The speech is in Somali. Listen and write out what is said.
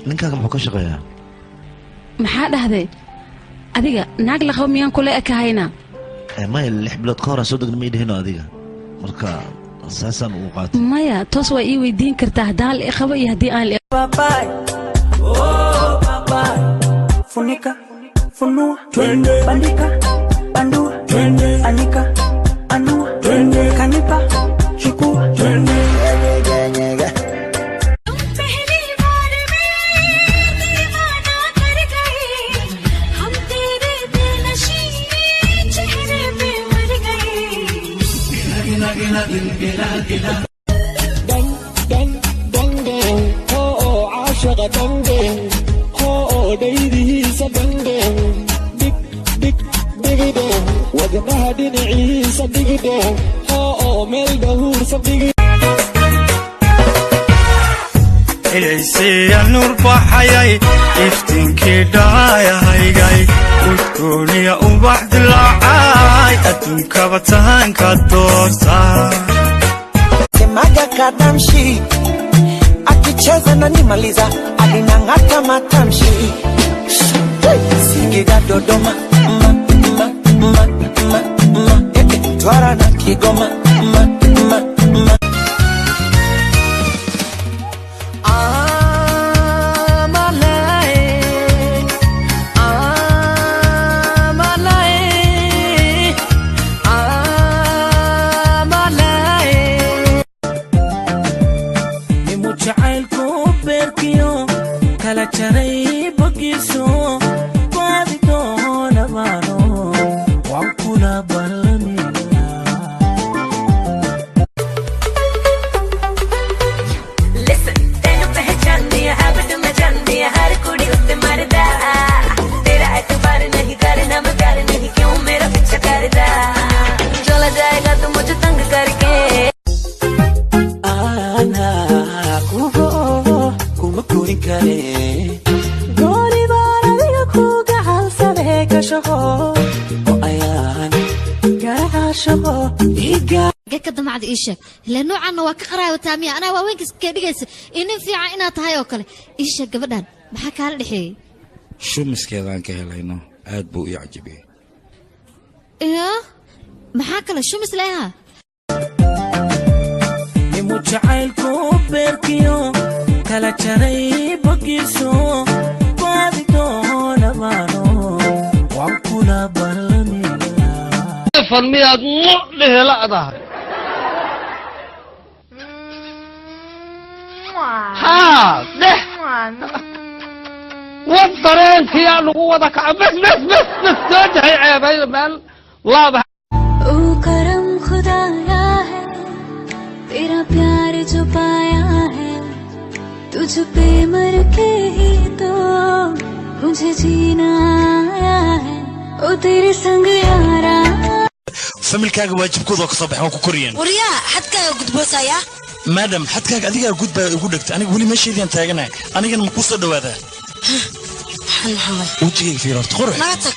ninkaaga muxuu ka shaqeeyaa maxaa dhahday adiga naag la qabo miyaan kula ekahayna maya 6 bilood ka hor soo degna ma idhino adiga marka asaasan uu qaatay maya toos waa ii weydiin kartaa hadaal i qabo iyo hadii aan papa oh papa funika funua bandika bandua anika anua kanipa chukua nyega dang dang dang dang oh عاشق dang dang oh daydiisa dang dang dik dik dig dang wadnaha dhinaciisa dig dang oh meel dahuursa dig إليسي النور بحياي إفتنكي دايا هايجاي وتكوني وبحد العاي أتونك بتهان كدوسا Semaga kadamshi akicheza na nimaliza alinang'ata matamshi Singida Dodoma Twara na Kigoma كدمعد إيشك لأنه عنا وكقرأ وتامية أنا وين كديجس إن في عنا تهاي وكله إيشك قبلنا محك على الحين شو مسكين كهلينو عاد بو يعجبي إيه محك على شو مثلها متعايلكو بيركيو كلا شري بقيسو قادتو نبانو وعكولا برمي فرميات له لا ده ها ده والطرين كيا لغوضك بس تجهي عيبين بل واضح करम खुदाया है तेरा प्यार जो पाया है तुझ पे मर के ही तो मुझे जीना आया है ओ तेरे संग यारा familkaaga waajibkooda ka soo baxay ku koriyeen wariya xadkaaga gudboosaya madam xadkaaga adiga gudba ugu dhagtay aniga wali meesheedaan taaganahay anigana ma ku soo dhawaada waxaan maxamed wajigayga fiirarto qore naga tag